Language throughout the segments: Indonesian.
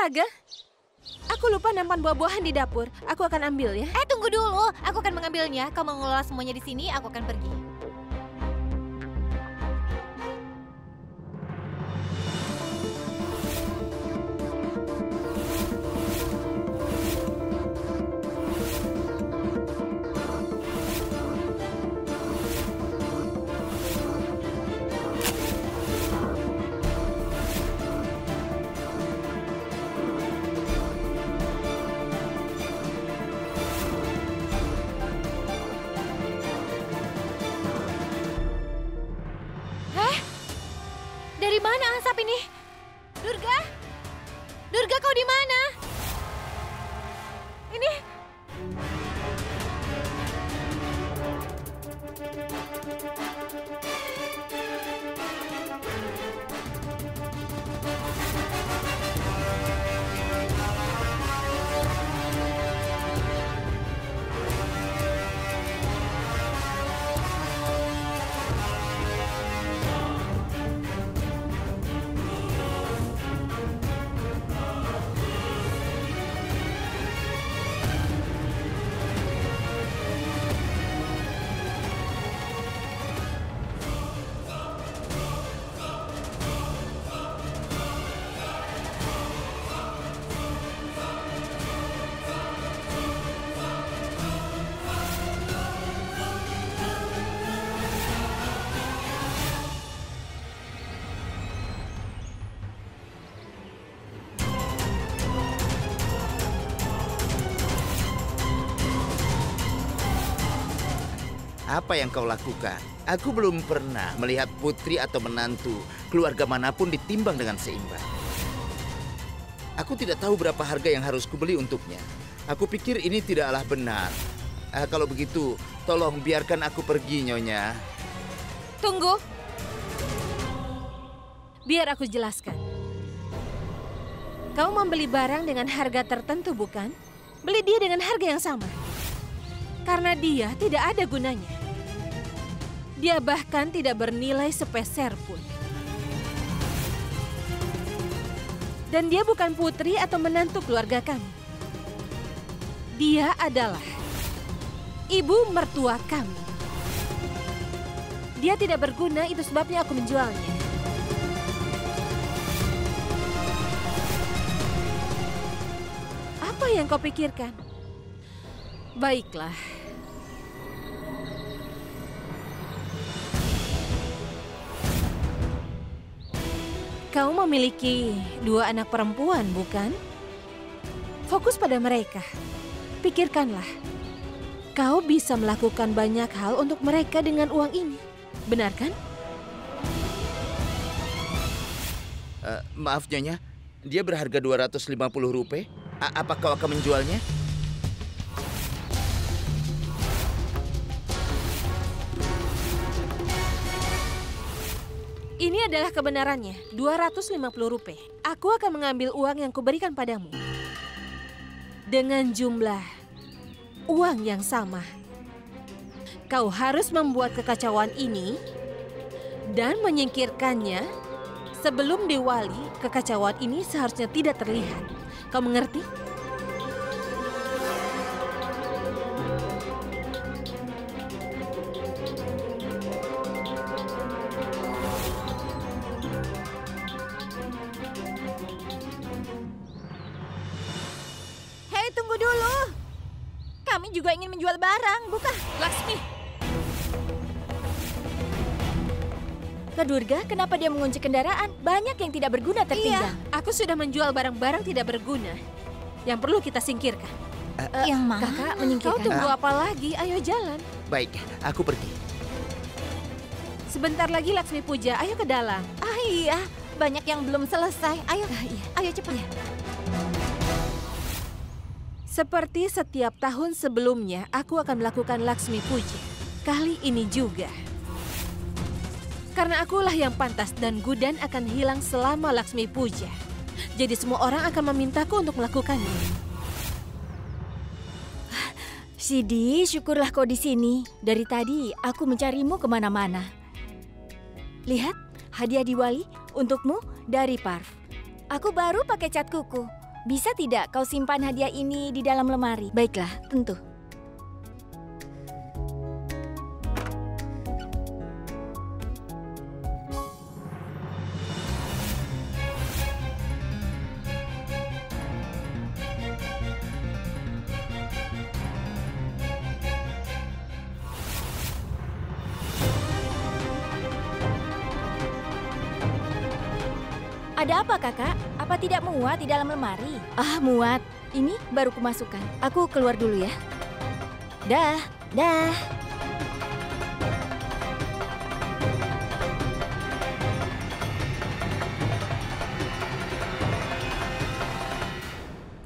Astaga. Aku lupa nampan buah-buahan di dapur. Aku akan ambil ya. Tunggu dulu. Aku akan mengambilnya. Kau mengelola semuanya di sini, aku akan pergi. Dari mana asap ini? Durga? Durga, kau di mana? Ini... Apa yang kau lakukan? Aku belum pernah melihat putri atau menantu keluarga manapun ditimbang dengan seimbang. Aku tidak tahu berapa harga yang harus kubeli untuknya. Aku pikir ini tidaklah benar. Kalau begitu, tolong biarkan aku pergi, Nyonya. Tunggu. Biar aku jelaskan. Kau membeli barang dengan harga tertentu, bukan? Beli dia dengan harga yang sama. Karena dia tidak ada gunanya. Dia bahkan tidak bernilai sepeser pun. Dan dia bukan putri atau menantu keluarga kami. Dia adalah ibu mertua kami. Dia tidak berguna, itu sebabnya aku menjualnya. Apa yang kau pikirkan? Baiklah. Kau memiliki 2 anak perempuan, bukan? Fokus pada mereka. Pikirkanlah. Kau bisa melakukan banyak hal untuk mereka dengan uang ini. Benar kan? Maaf, Nyonya. Dia berharga 250 rupiah. Apa kau akan menjualnya? Ini adalah kebenarannya, 250 rupiah. Aku akan mengambil uang yang kuberikan padamu. Dengan jumlah uang yang sama. Kau harus membuat kekacauan ini dan menyingkirkannya sebelum Diwali. Kekacauan ini seharusnya tidak terlihat. Kau mengerti? Tunggu dulu. Kami juga ingin menjual barang, bukan? Laksmi! Kak Durga, kenapa dia mengunci kendaraan? Banyak yang tidak berguna tertinggal. Iya, aku sudah menjual barang-barang tidak berguna yang perlu kita singkirkan. Yang mana? Kakak menyingkirkan. Kau tunggu apa lagi? Ayo jalan. Baik, aku pergi. Sebentar lagi Laksmi Puja, ayo ke dalam. Iya, banyak yang belum selesai. Ayo, Iya. ayo cepat. Seperti setiap tahun sebelumnya, aku akan melakukan Laksmi Puja. Kali ini juga. Karena akulah yang pantas dan Gudan akan hilang selama Laksmi Puja. Jadi semua orang akan memintaku untuk melakukannya. Sidi, syukurlah kau di sini. Dari tadi aku mencarimu kemana-mana. Lihat, hadiah Diwali untukmu dari Parv. Aku baru pakai cat kuku. Bisa tidak kau simpan hadiah ini di dalam lemari? Baiklah, tentu. Ada apa, Kakak? Apa tidak muat di dalam lemari? Ah, muat. Ini baru kumasukkan. Aku keluar dulu ya. Dah, dah.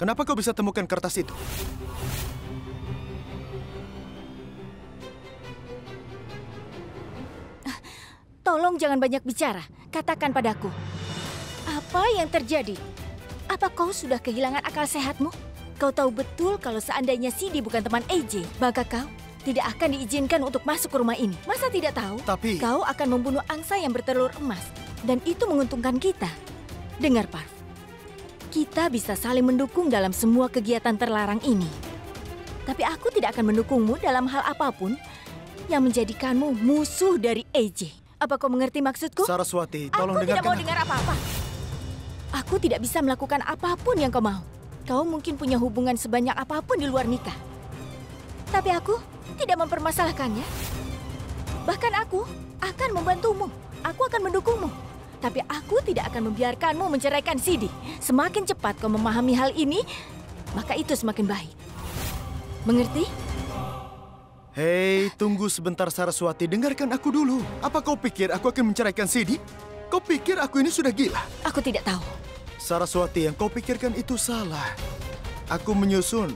Kenapa kau bisa temukan kertas itu? Tolong jangan banyak bicara. Katakan padaku. Apa yang terjadi? Apa kau sudah kehilangan akal sehatmu? Kau tahu betul kalau seandainya Sidi bukan teman AJ, maka kau tidak akan diizinkan untuk masuk ke rumah ini. Masa tidak tahu? Tapi... Kau akan membunuh angsa yang bertelur emas. Dan itu menguntungkan kita. Dengar, Parv. Kita bisa saling mendukung dalam semua kegiatan terlarang ini. Tapi aku tidak akan mendukungmu dalam hal apapun yang menjadikanmu musuh dari AJ. Apa kau mengerti maksudku? Saraswati, tolong dengarkan. Aku tidak mau dengar apa-apa. Aku tidak bisa melakukan apapun yang kau mau. Kau mungkin punya hubungan sebanyak apapun di luar nikah. Tapi aku tidak mempermasalahkannya. Bahkan aku akan membantumu. Aku akan mendukungmu. Tapi aku tidak akan membiarkanmu menceraikan Sidi. Semakin cepat kau memahami hal ini, maka itu semakin baik. Mengerti? Hei, tunggu sebentar Saraswati. Dengarkan aku dulu. Apa kau pikir aku akan menceraikan Sidi? Kau pikir aku ini sudah gila? Aku tidak tahu. Saraswati, yang kau pikirkan itu salah. Aku menyusun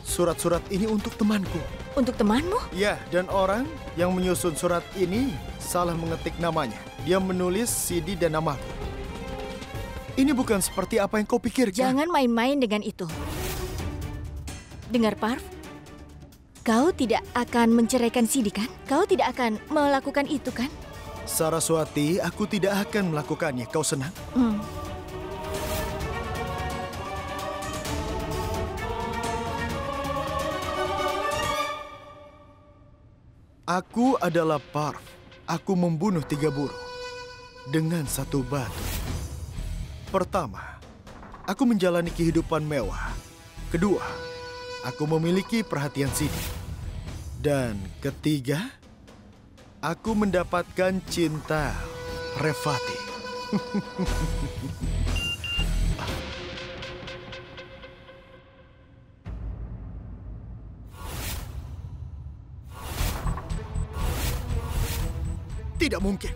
surat-surat ini untuk temanku. Untuk temanmu? Ya, dan orang yang menyusun surat ini salah mengetik namanya. Dia menulis Sidi dan namaku. Ini bukan seperti apa yang kau pikirkan. Jangan main-main dengan itu. Dengar, Parv. Kau tidak akan menceraikan Sidi, kan? Kau tidak akan melakukan itu, kan? Saraswati, aku tidak akan melakukannya. Kau senang? Aku adalah Parv. Aku membunuh 3 burung dengan 1 batu. Pertama, aku menjalani kehidupan mewah. Kedua, aku memiliki perhatian Sidi. Dan ketiga, aku mendapatkan cinta Revati. Tidak mungkin.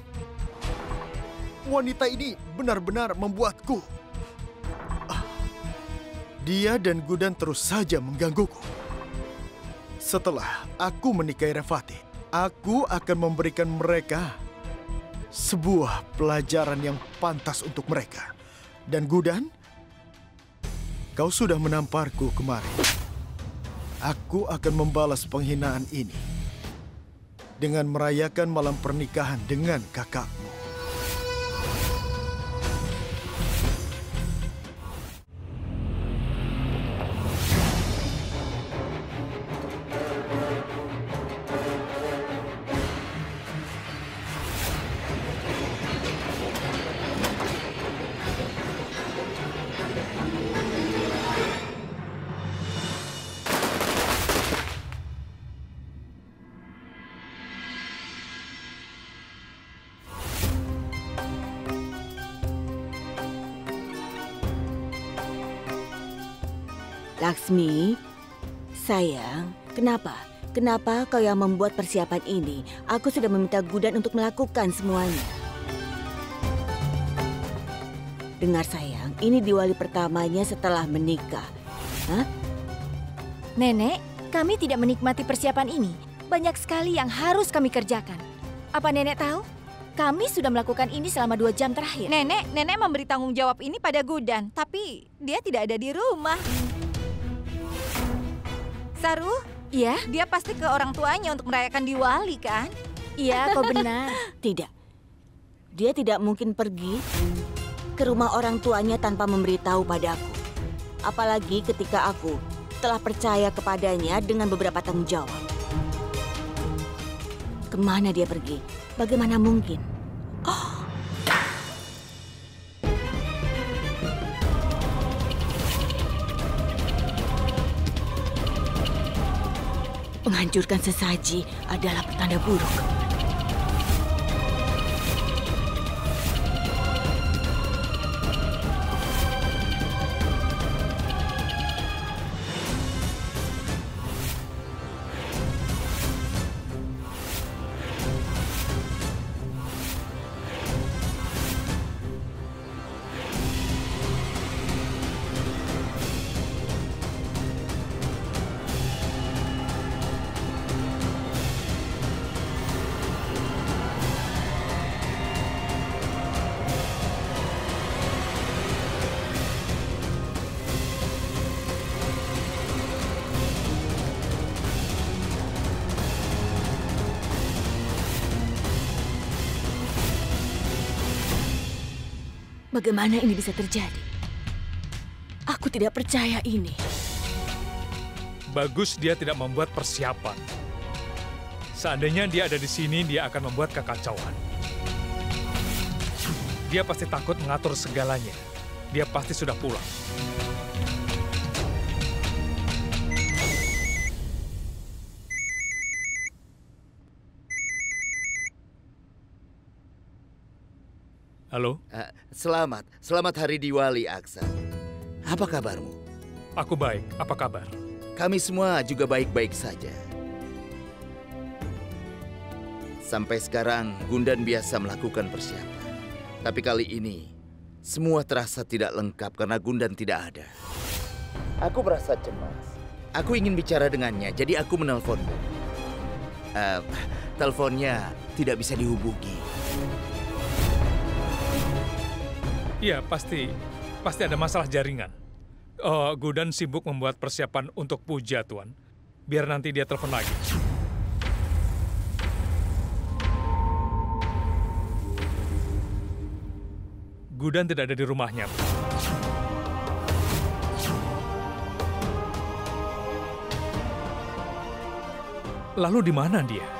Wanita ini benar-benar membuatku. Dia dan Gudan terus saja menggangguku. Setelah aku menikahi Revati, aku akan memberikan mereka sebuah pelajaran yang pantas untuk mereka. Dan Gudan, kau sudah menamparku kemarin. Aku akan membalas penghinaan ini dengan merayakan malam pernikahan dengan kakakmu. Laksmi, sayang, kenapa? Kenapa kau yang membuat persiapan ini? Aku sudah meminta Gudan untuk melakukan semuanya. Dengar sayang, ini Diwali pertamanya setelah menikah. Hah? Nenek, kami tidak menikmati persiapan ini. Banyak sekali yang harus kami kerjakan. Apa nenek tahu? Kami sudah melakukan ini selama 2 jam terakhir. Nenek memberi tanggung jawab ini pada Gudan, tapi dia tidak ada di rumah. Saru, Iya? dia pasti ke orang tuanya untuk merayakan Diwali, kan? Iya, kau benar. Tidak. Dia tidak mungkin pergi ke rumah orang tuanya tanpa memberitahu padaku. Apalagi ketika aku telah percaya kepadanya dengan beberapa tanggung jawab. Kemana dia pergi? Bagaimana mungkin? Menghancurkan sesaji adalah pertanda buruk. Bagaimana ini bisa terjadi? Aku tidak percaya ini. Bagus dia tidak membuat persiapan. Seandainya dia ada di sini, dia akan membuat kekacauan. Dia pasti takut mengatur segalanya. Dia pasti sudah pulang. Halo? Selamat Hari Diwali, Aksa. Apa kabarmu? Aku baik, apa kabar? Kami semua juga baik-baik saja. Sampai sekarang, Gundan biasa melakukan persiapan. Tapi kali ini, semua terasa tidak lengkap karena Gundan tidak ada. Aku merasa cemas. Aku ingin bicara dengannya, jadi aku menelponmu. Teleponnya tidak bisa dihubungi. Iya, pasti ada masalah jaringan. Gundan sibuk membuat persiapan untuk puja, Tuan. Biar nanti dia telepon lagi. Gundan tidak ada di rumahnya. Lalu di mana dia?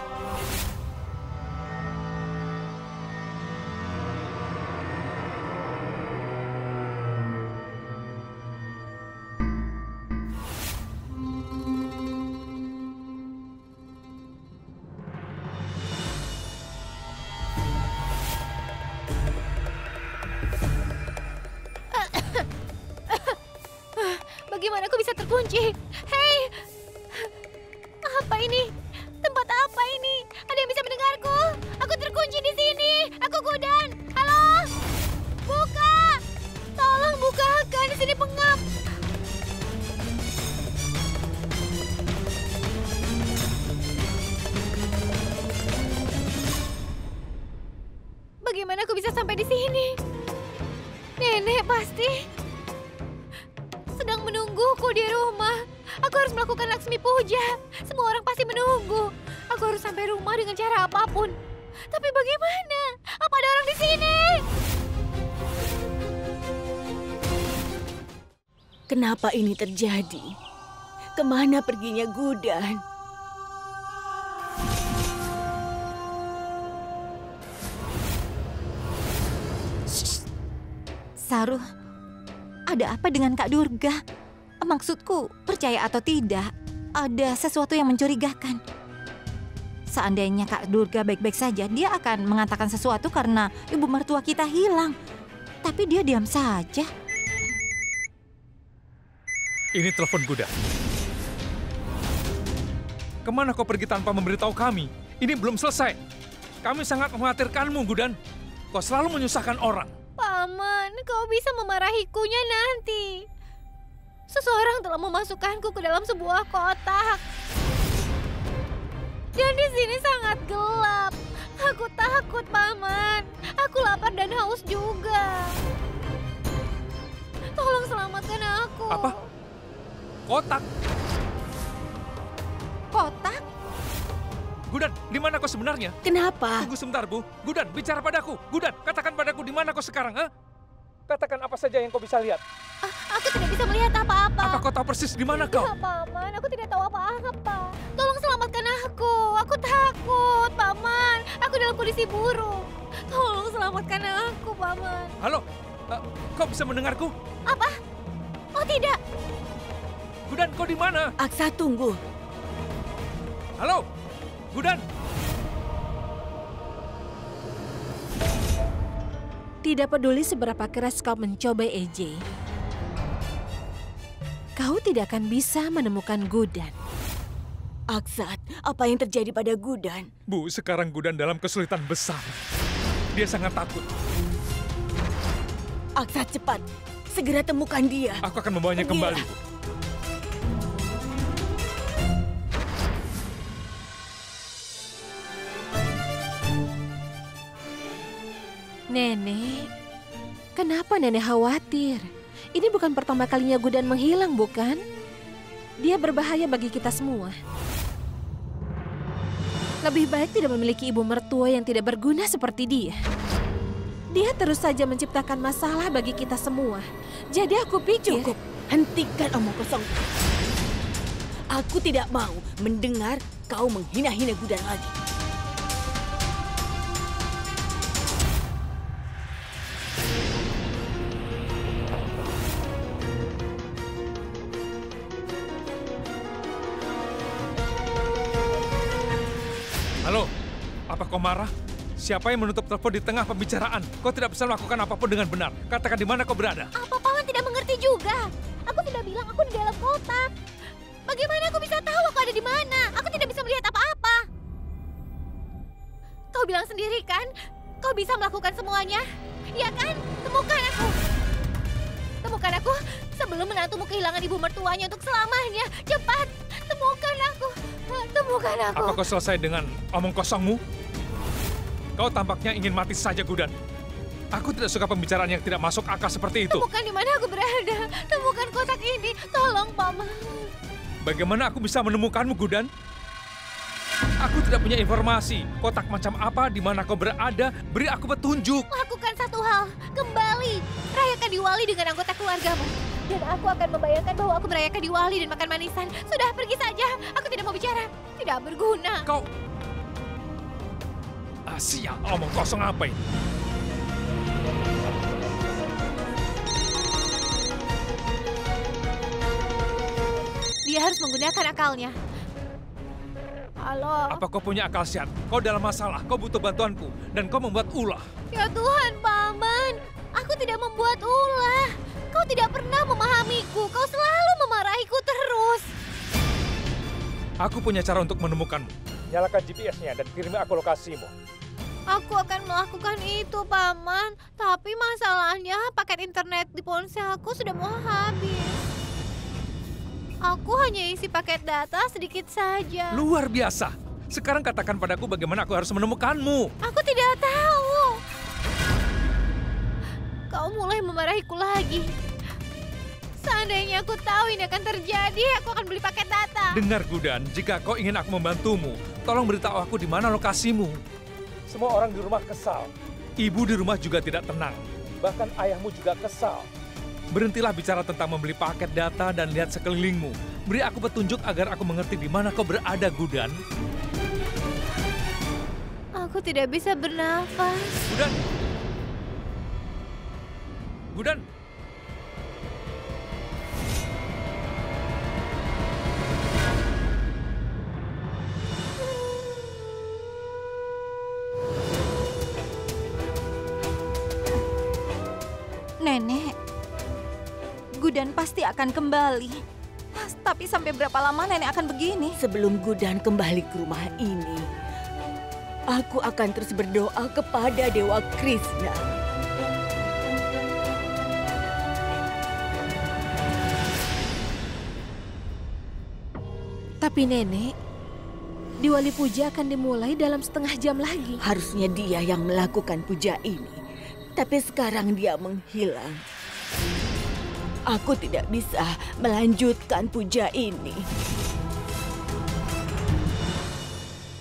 Bagaimana aku bisa terkunci? Hei! Apa ini? Tempat apa ini? Ada yang bisa mendengarku? Aku terkunci di sini. Aku Gundan. Halo? Buka! Tolong bukakan. Di sini pengap. Bagaimana aku bisa sampai di sini? Nenek pasti sedang menungguku di rumah. Aku harus melakukan Laksmi Puja. Semua orang pasti menunggu. Aku harus sampai rumah dengan cara apapun. Tapi bagaimana? Apa ada orang di sini? Kenapa ini terjadi? Kemana perginya Gundan? Saruh, ada apa dengan Kak Durga? Maksudku, percaya atau tidak, ada sesuatu yang mencurigakan. Seandainya Kak Durga baik-baik saja, dia akan mengatakan sesuatu karena ibu mertua kita hilang. Tapi dia diam saja. Ini telepon Gundan. Kemana kau pergi tanpa memberitahu kami? Ini belum selesai. Kami sangat mengkhawatirkanmu, Gundan. Kau selalu menyusahkan orang. Paman, kau bisa memarahiku-nya nanti. Seseorang telah memasukkanku ke dalam sebuah kotak. Dan di sini sangat gelap. Aku takut, Paman. Aku lapar dan haus juga. Tolong selamatkan aku. Apa? Kotak? Kotak? Gundan, di mana kau sebenarnya? Kenapa? Tunggu sebentar, Bu. Gundan, bicara padaku. Gundan, katakan padaku di mana kau sekarang, ha? Katakan apa saja yang kau bisa lihat. Aku tidak bisa melihat apa-apa. Apa kau tahu persis di mana kau? Tidak, Paman. Aku tidak tahu apa-apa. Tolong selamatkan aku. Aku takut, Paman. Aku dalam kondisi buruk. Tolong selamatkan aku, Paman. Halo, kau bisa mendengarku? Apa? Oh, tidak. Gudan, kau di mana? Aksa, tunggu. Halo, Gudan. Tidak peduli seberapa keras kau mencoba, AJ. Kau tidak akan bisa menemukan Gudan. Aksat, apa yang terjadi pada Gudan? Bu, sekarang Gudan dalam kesulitan besar. Dia sangat takut. Aksat, cepat. Segera temukan dia. Aku akan membawanya kembali, Bu. Nenek, kenapa Nenek khawatir? Ini bukan pertama kalinya Gudan menghilang, bukan? Dia berbahaya bagi kita semua. Lebih baik tidak memiliki ibu mertua yang tidak berguna seperti dia. Dia terus saja menciptakan masalah bagi kita semua. Jadi aku pikir... Cukup, hentikan omong kosong. Aku tidak mau mendengar kau menghina-hina Gudan lagi. Halo, apa kau marah? Siapa yang menutup telepon di tengah pembicaraan? Kau tidak bisa melakukan apapun dengan benar. Katakan di mana kau berada. Apa Paman tidak mengerti juga? Aku sudah bilang aku di dalam kotak. Bagaimana aku bisa tahu aku ada di mana? Aku tidak bisa melihat apa-apa. Kau bilang sendiri kan, kau bisa melakukan semuanya. Iya kan? Temukan aku. Temukan aku sebelum menantumu kehilangan ibu mertuanya untuk selamanya. Cepat, temukan aku. Temukan aku. Apa kau selesai dengan omong kosongmu? Kau tampaknya ingin mati saja, Gudan. Aku tidak suka pembicaraan yang tidak masuk akal seperti itu. Temukan di mana aku berada. Temukan kotak ini. Tolong, Paman. Bagaimana aku bisa menemukanmu, Gudan? Aku tidak punya informasi. Kotak macam apa, di mana kau berada, beri aku petunjuk. Lakukan satu hal. Kembali. Rayakan Diwali dengan anggota keluargamu. Dan aku akan membayangkan bahwa aku merayakan Diwali dan makan manisan. Sudah, pergi saja. Aku tidak mau bicara. Tidak berguna. Kau... Sial, omong kosong apa ini? Dia harus menggunakan akalnya. Halo. Apa kau punya akal sehat? Kau dalam masalah, kau butuh bantuanku, dan kau membuat ulah. Ya Tuhan, Paman. Aku tidak membuat ulah. Kau tidak pernah memahamiku. Kau selalu memarahiku terus. Aku punya cara untuk menemukanmu. Nyalakan GPS-nya dan kirimi aku lokasimu. Aku akan melakukan itu, Paman. Tapi masalahnya paket internet di ponselku sudah mau habis. Aku hanya isi paket data sedikit saja. Luar biasa. Sekarang katakan padaku bagaimana aku harus menemukanmu. Aku tidak tahu. Kau mulai memarahiku lagi. Seandainya aku tahu ini akan terjadi, aku akan beli paket data. Dengar, Gudan, jika kau ingin aku membantumu, tolong beritahu aku di mana lokasimu. Semua orang di rumah kesal. Ibu di rumah juga tidak tenang. Bahkan ayahmu juga kesal. Berhentilah bicara tentang membeli paket data dan lihat sekelilingmu. Beri aku petunjuk agar aku mengerti di mana kau berada, Gudan. Aku tidak bisa bernafas. Gudan! Gudan! Nenek, Gudan pasti akan kembali. Tapi sampai berapa lama nenek akan begini? Sebelum Gudan kembali ke rumah ini, aku akan terus berdoa kepada Dewa Krishna. Tapi Nenek, Diwali Puja akan dimulai dalam setengah jam lagi. Harusnya dia yang melakukan puja ini. Tapi sekarang dia menghilang. Aku tidak bisa melanjutkan puja ini.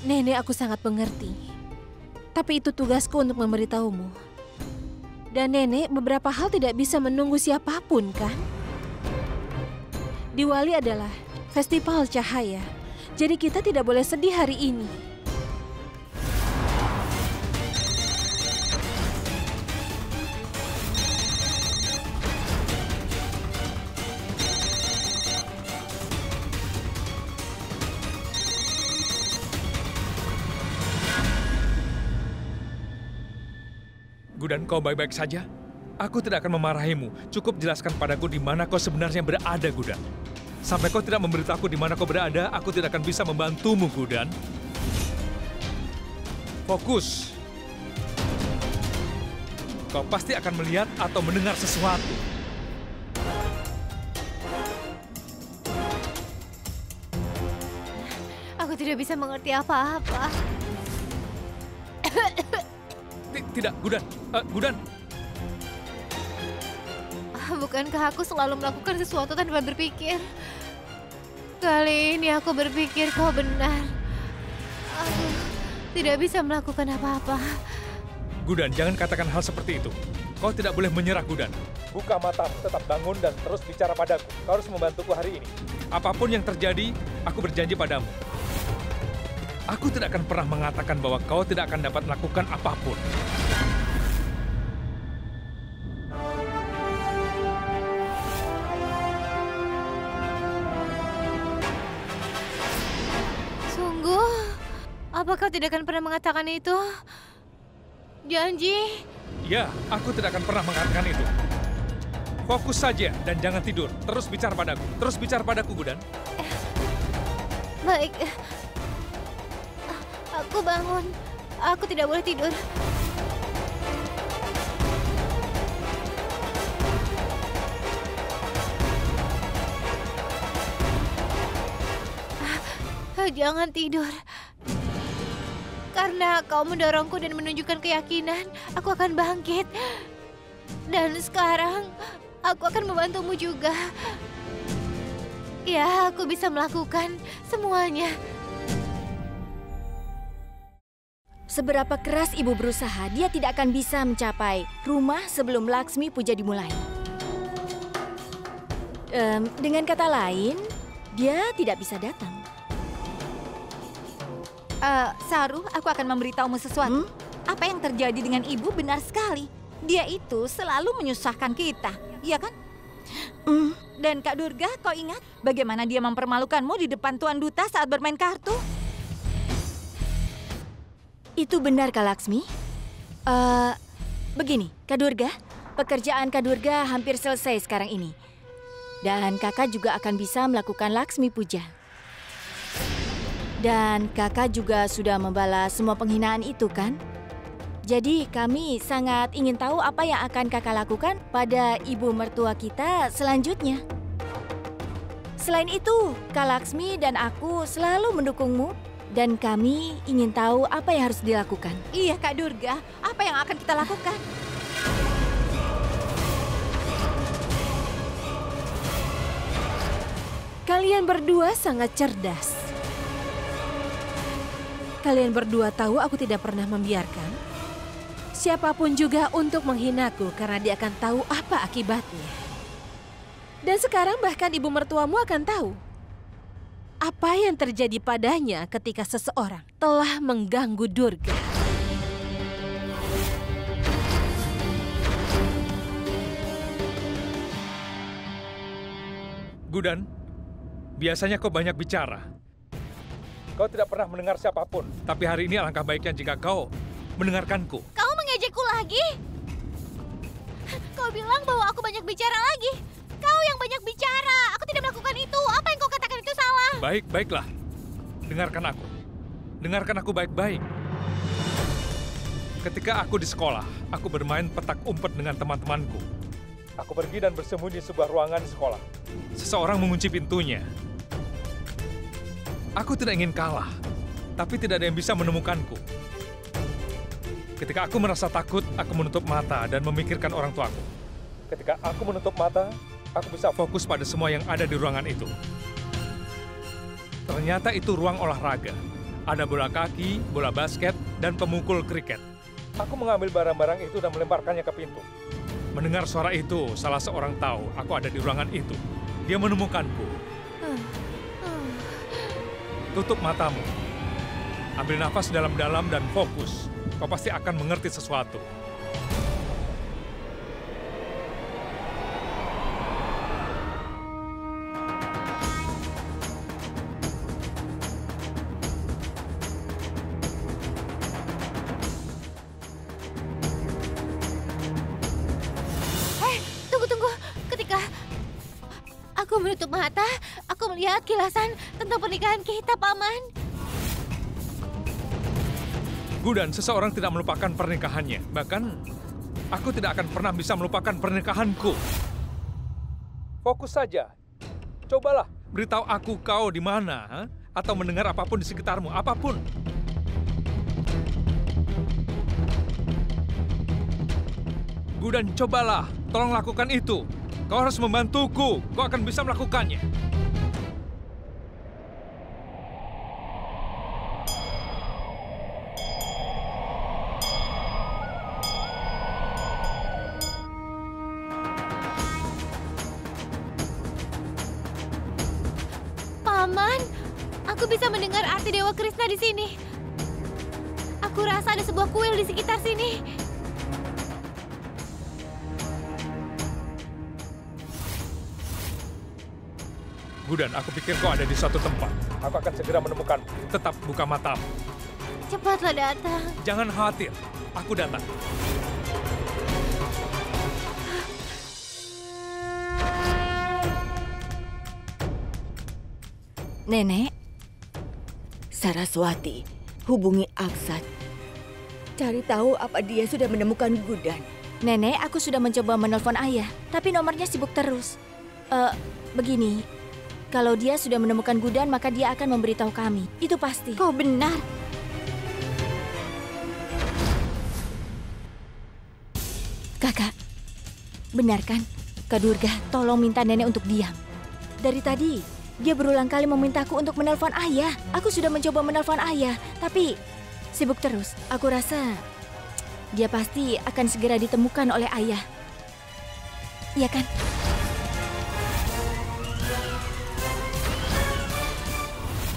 Nenek, aku sangat mengerti. Tapi itu tugasku untuk memberitahumu. Dan Nenek beberapa hal tidak bisa menunggu siapapun, kan? Diwali adalah festival cahaya. Jadi kita tidak boleh sedih hari ini. Gudan, kau baik-baik saja? Aku tidak akan memarahimu. Cukup jelaskan padaku di mana kau sebenarnya berada, Gudan. Sampai kau tidak memberitahu di mana kau berada, aku tidak akan bisa membantumu, Gudan. Fokus. Kau pasti akan melihat atau mendengar sesuatu. Aku tidak bisa mengerti apa-apa. Tidak, Gudan. Gudan. Bukankah aku selalu melakukan sesuatu tanpa berpikir? Kali ini aku berpikir kau benar. Aku tidak bisa melakukan apa-apa. Gudan, jangan katakan hal seperti itu. Kau tidak boleh menyerah, Gudan. Buka matamu, tetap bangun dan terus bicara padaku. Kau harus membantuku hari ini. Apapun yang terjadi, aku berjanji padamu. Aku tidak akan pernah mengatakan bahwa kau tidak akan dapat melakukan apapun. Sungguh? Apa kau tidak akan pernah mengatakan itu? Janji? Ya, aku tidak akan pernah mengatakan itu. Fokus saja dan jangan tidur. Terus bicara padaku. Terus bicara padaku, Gudan. Baik. Aku bangun. Aku tidak boleh tidur. Jangan tidur. Karena kau mendorongku dan menunjukkan keyakinan, aku akan bangkit. Dan sekarang, aku akan membantumu juga. Ya, aku bisa melakukan semuanya. Seberapa keras ibu berusaha, dia tidak akan bisa mencapai rumah sebelum Laksmi Puja dimulai. Dengan kata lain, dia tidak bisa datang. Saru, aku akan memberitahumu sesuatu. Apa yang terjadi dengan ibu benar sekali. Dia itu selalu menyusahkan kita, iya kan? Dan Kak Durga, kau ingat bagaimana dia mempermalukanmu di depan Tuan Duta saat bermain kartu? Itu benar, Kak Laksmi. Begini, Kak Durga, pekerjaan Kak Durga hampir selesai sekarang ini. Dan kakak juga akan bisa melakukan Laksmi Puja. Dan kakak juga sudah membalas semua penghinaan itu, kan? Jadi kami sangat ingin tahu apa yang akan kakak lakukan pada ibu mertua kita selanjutnya. Selain itu, Kak Laksmi dan aku selalu mendukungmu. Dan kami ingin tahu apa yang harus dilakukan. Iya, Kak Durga. Apa yang akan kita lakukan? Kalian berdua sangat cerdas. Kalian berdua tahu aku tidak pernah membiarkan siapapun juga untuk menghinaku karena dia akan tahu apa akibatnya. Dan sekarang bahkan ibu mertuamu akan tahu apa yang terjadi padanya ketika seseorang telah mengganggu Durga. Gudan, biasanya kau banyak bicara. Kau tidak pernah mendengar siapapun. Tapi hari ini alangkah baiknya jika kau mendengarkanku. Kau mengejekku lagi? Kau bilang bahwa aku banyak bicara lagi. Kau yang banyak bicara. Aku tidak melakukan itu. Apa yang kau katakan itu salah. Baiklah. Dengarkan aku. Dengarkan aku baik-baik. Ketika aku di sekolah, aku bermain petak umpet dengan teman-temanku. Aku pergi dan bersembunyi di sebuah ruangan di sekolah. Seseorang mengunci pintunya. Aku tidak ingin kalah, tapi tidak ada yang bisa menemukanku. Ketika aku merasa takut, aku menutup mata dan memikirkan orang tuaku. Ketika aku menutup mata, aku bisa fokus pada semua yang ada di ruangan itu. Ternyata itu ruang olahraga. Ada bola kaki, bola basket, dan pemukul kriket. Aku mengambil barang-barang itu dan melemparkannya ke pintu. Mendengar suara itu, salah seorang tahu aku ada di ruangan itu. dia menemukanku. Tutup matamu. Ambil nafas dalam-dalam dan fokus. Kau pasti akan mengerti sesuatu. Tunggu. Ketika aku menutup mata, aku melihat kilasan tentang pernikahan kita, Paman. Gudan, seseorang tidak melupakan pernikahannya. Bahkan, aku tidak akan pernah bisa melupakan pernikahanku. Fokus saja. Cobalah beritahu aku kau di mana, ha? Atau mendengar apapun di sekitarmu, apapun. Gudan, cobalah. Tolong lakukan itu. Kau harus membantuku. Kau akan bisa melakukannya. Paman, aku bisa mendengar arti Dewa Krishna di sini. Aku rasa ada sebuah kuil di sekitar sini. Gudan, aku pikir kau ada di suatu tempat. Aku akan segera menemukanmu. Tetap buka matamu. Cepatlah datang. Jangan khawatir. Aku datang. Nenek, Saraswati, hubungi Aksat. Cari tahu apa dia sudah menemukan Gudan. Nenek, aku sudah mencoba menelpon ayah, tapi nomornya sibuk terus. Begini, kalau dia sudah menemukan Gudan, maka dia akan memberitahu kami. Itu pasti. Kau benar. Kakak, benar kan? Kak Durga, tolong minta nenek untuk diam. Dari tadi, dia berulang kali memintaku untuk menelpon ayah. Aku sudah mencoba menelpon ayah, tapi sibuk terus. Aku rasa dia pasti akan segera ditemukan oleh ayah. Iya kan?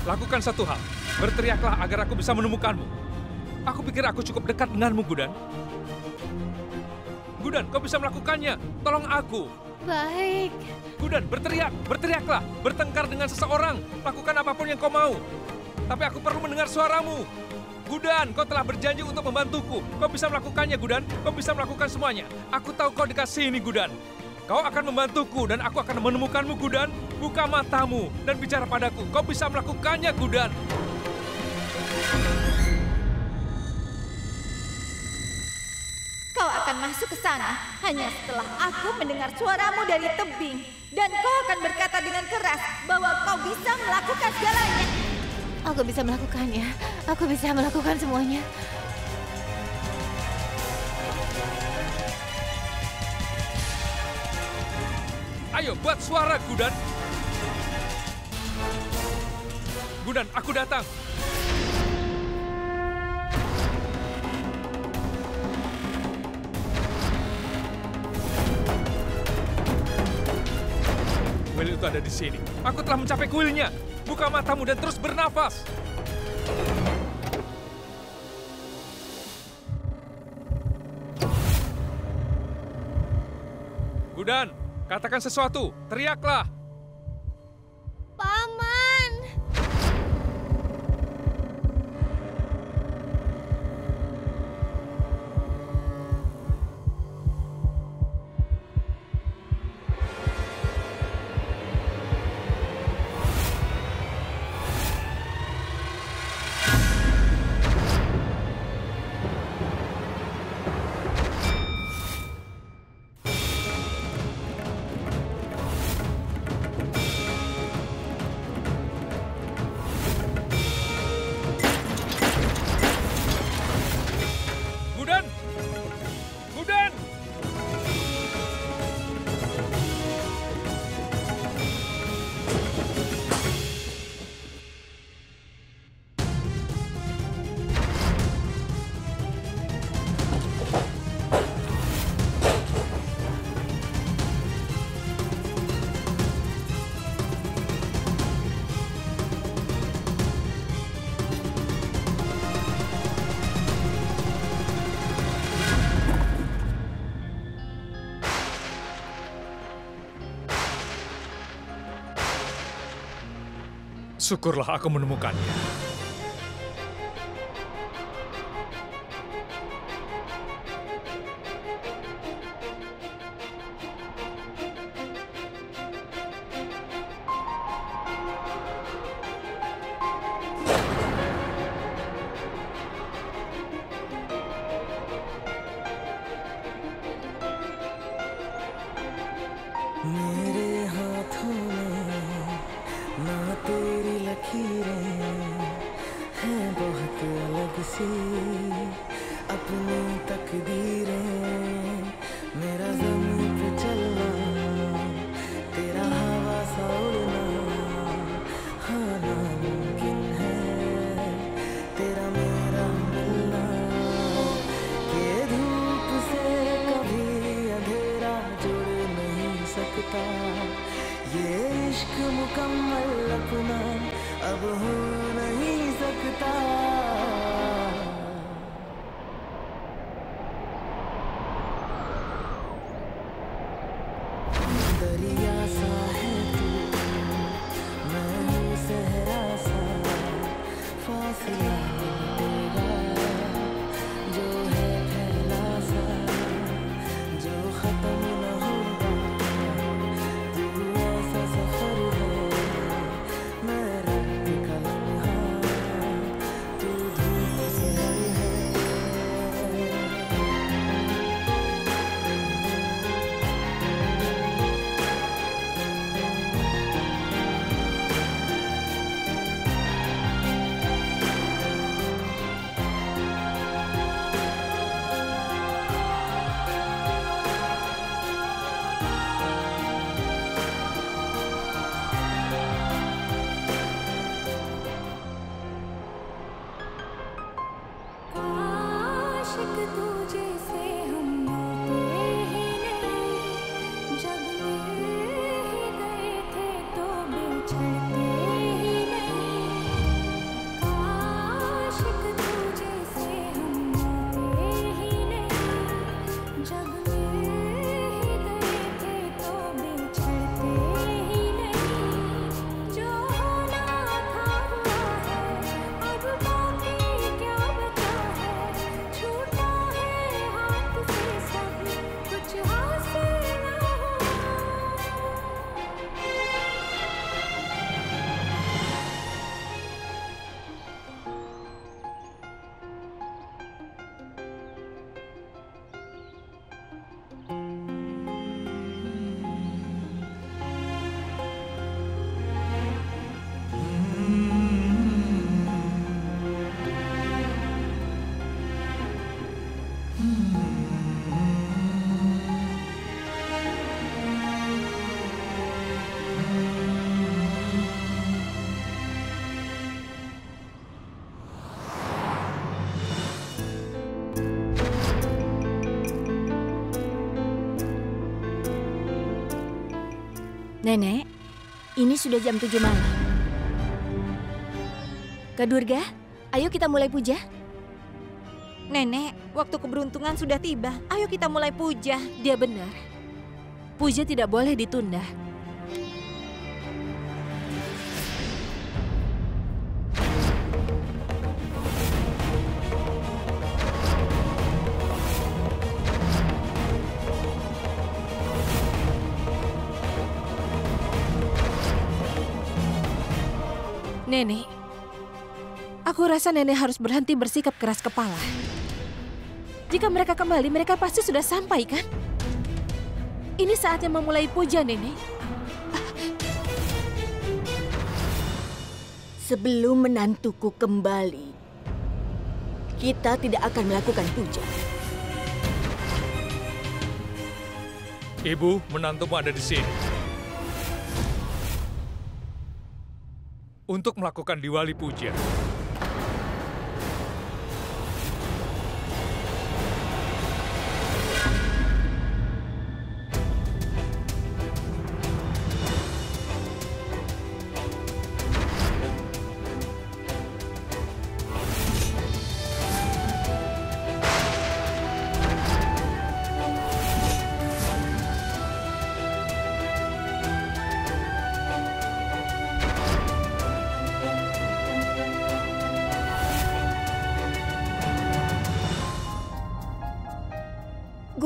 Lakukan satu hal. Berteriaklah agar aku bisa menemukanmu. Aku pikir aku cukup dekat denganmu, Gudan. Gudan, kau bisa melakukannya. Tolong aku. Baik. Gudan, berteriaklah. Bertengkar dengan seseorang. Lakukan apapun yang kau mau. Tapi aku perlu mendengar suaramu. Gudan, kau telah berjanji untuk membantuku. Kau bisa melakukannya, Gudan. Kau bisa melakukan semuanya. Aku tahu kau dekat sini, Gudan. Kau akan membantuku dan aku akan menemukanmu, Gudan. Buka matamu dan bicara padaku. Kau bisa melakukannya, Gudan. Kau akan masuk ke sana hanya setelah aku mendengar suaramu dari tebing. Dan kau akan berkata dengan keras bahwa kau bisa melakukan segalanya. Aku bisa melakukannya. Aku bisa melakukan semuanya. Ayo, buat suara, Gudan. Gudan, aku datang. Kuil itu ada di sini. Aku telah mencapai kuilnya. Buka matamu dan terus bernafas. Gudan, katakan sesuatu. Teriaklah. Paman. Syukurlah aku menemukannya. मेरे हाथों में ना तेरी लकीरें हैं, बहुत अलग सी अपनी तकदीरें। मेरा ज़मीन पे चलना, तेरा हवा सा उड़ना, हाँ नामुमकिन है तेरा मेरा मिलना। ये धूप से कभी अंधेरा जुड़ नहीं सकता, ये इश्क मुकम्मल अपना अब हो नहीं सकता। दरिया सा है तू, मैं हूँ सहरा सा, फासला तेरा जो है फैला सा, जो खत्म न होगा। तू ऐसा सफर है, मैं रात का लम्हा, तू धूप से है। आशिक तुझे से हम मिलते ही नहीं, जब मिल ही गए थे तो बिछड़ते ही नहीं। आशिक तुझे से हम मिलते ही नहीं, जब मिल ही गए थे तो बिछड़ते ही नहीं। जो होना था हुआ है, अब बाकी क्या बचा है। छूटा है हाथ से सब, कुछ हासिल न हुआ। Nenek, ini sudah jam 7 malam. Kak Durga, ayo kita mulai puja. Nenek, waktu keberuntungan sudah tiba. Ayo kita mulai puja. Dia benar. Puja tidak boleh ditunda. Nenek, aku rasa nenek harus berhenti bersikap keras kepala. Jika mereka kembali, mereka pasti sudah sampai, kan? Ini saatnya memulai puja, Nenek. Sebelum menantuku kembali, kita tidak akan melakukan puja. Ibu, menantumu ada di sini. Untuk melakukan Diwali Puja.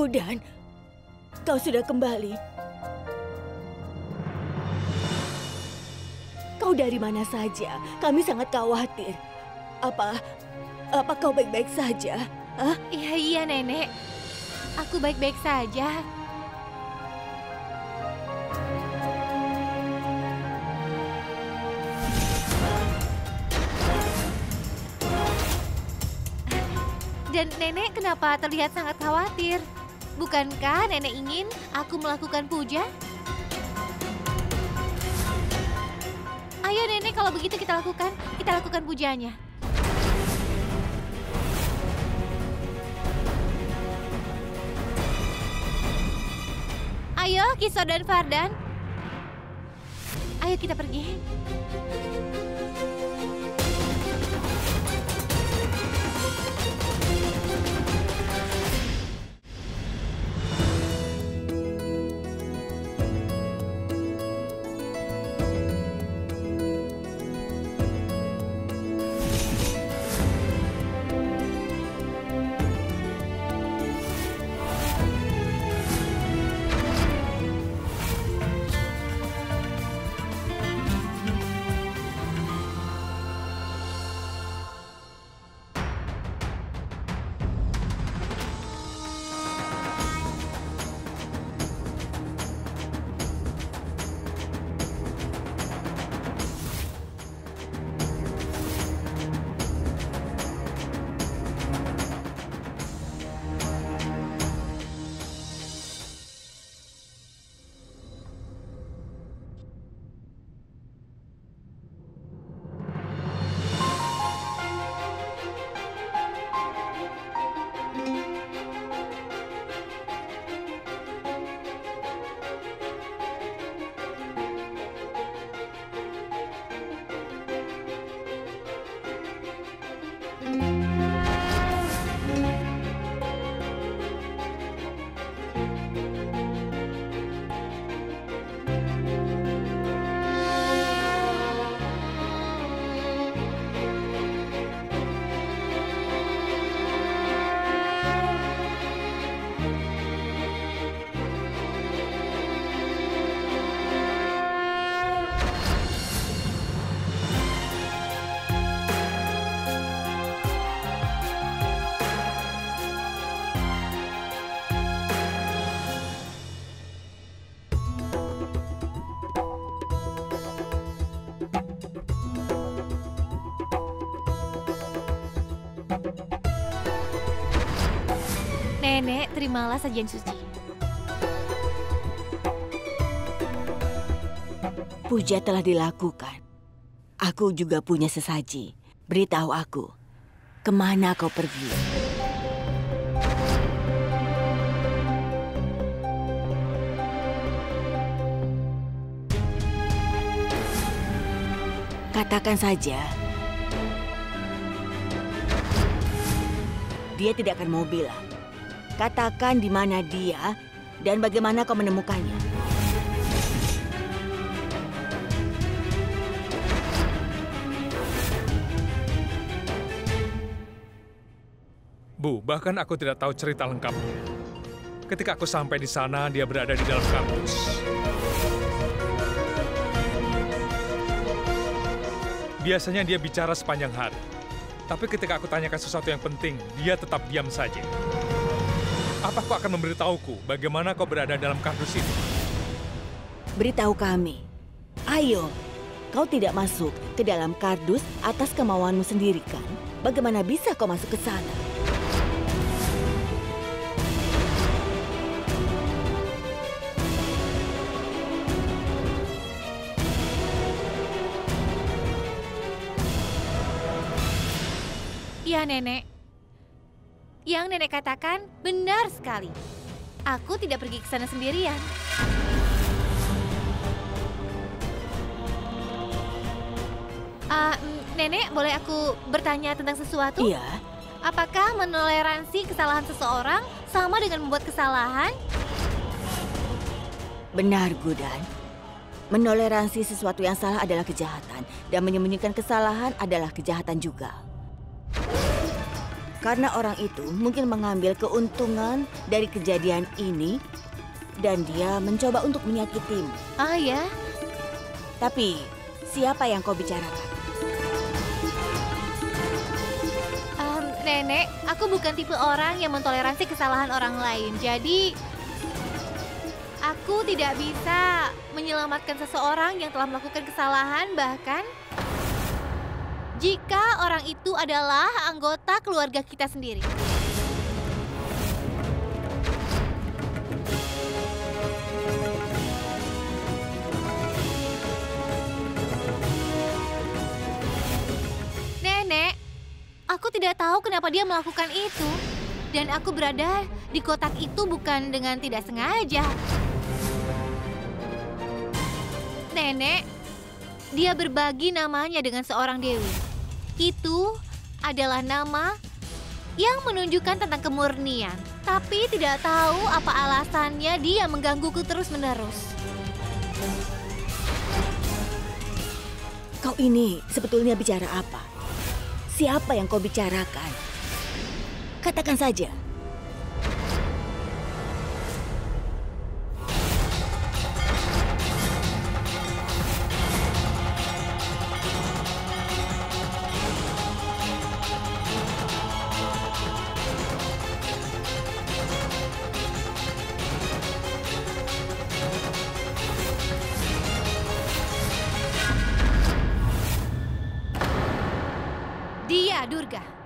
Gudan, kau sudah kembali. Kau dari mana saja? Kami sangat khawatir. Apa kau baik-baik saja? Hah? Iya, Nenek. Aku baik-baik saja. Dan Nenek kenapa terlihat sangat khawatir? Bukankah Nenek ingin aku melakukan puja? Ayo Nenek, kalau begitu kita lakukan pujanya. Ayo Kiso dan Fardan. Ayo kita pergi. Nenek, terimalah sajian suci. Puja telah dilakukan. Aku juga punya sesaji. Beritahu aku, kemana kau pergi? Katakan saja. Dia tidak akan mau bilang. Katakan di mana dia dan bagaimana kau menemukannya. Bu, bahkan aku tidak tahu cerita lengkapnya. Ketika aku sampai di sana, dia berada di dalam kampus. Biasanya dia bicara sepanjang hari. Tapi ketika aku tanyakan sesuatu yang penting, dia tetap diam saja. Apa kau akan memberitahuku bagaimana kau berada dalam kardus itu? Beritahu kami. Ayo, kau tidak masuk ke dalam kardus atas kemauanmu sendiri kan? Bagaimana bisa kau masuk ke sana? Ya, Nenek. Yang Nenek katakan benar sekali. Aku tidak pergi ke sana sendirian. Nenek, boleh aku bertanya tentang sesuatu? Iya. Apakah menoleransi kesalahan seseorang sama dengan membuat kesalahan? Benar, Gudan. Menoleransi sesuatu yang salah adalah kejahatan, dan menyembunyikan kesalahan adalah kejahatan juga. Karena orang itu mungkin mengambil keuntungan dari kejadian ini dan dia mencoba untuk menyakitimu. Ah ya? Tapi siapa yang kau bicarakan? Nenek, aku bukan tipe orang yang mentoleransi kesalahan orang lain. Jadi, aku tidak bisa menyelamatkan seseorang yang telah melakukan kesalahan, bahkan jika orang itu adalah anggota keluarga kita sendiri. Nenek, aku tidak tahu kenapa dia melakukan itu. Dan aku berada di kotak itu bukan dengan tidak sengaja. Nenek, dia berbagi namanya dengan seorang dewi. Itu adalah nama yang menunjukkan tentang kemurnian. Tapi tidak tahu apa alasannya dia menggangguku terus-menerus. Kau ini sebetulnya bicara apa? Siapa yang kau bicarakan? Katakan saja. Dia, Durga.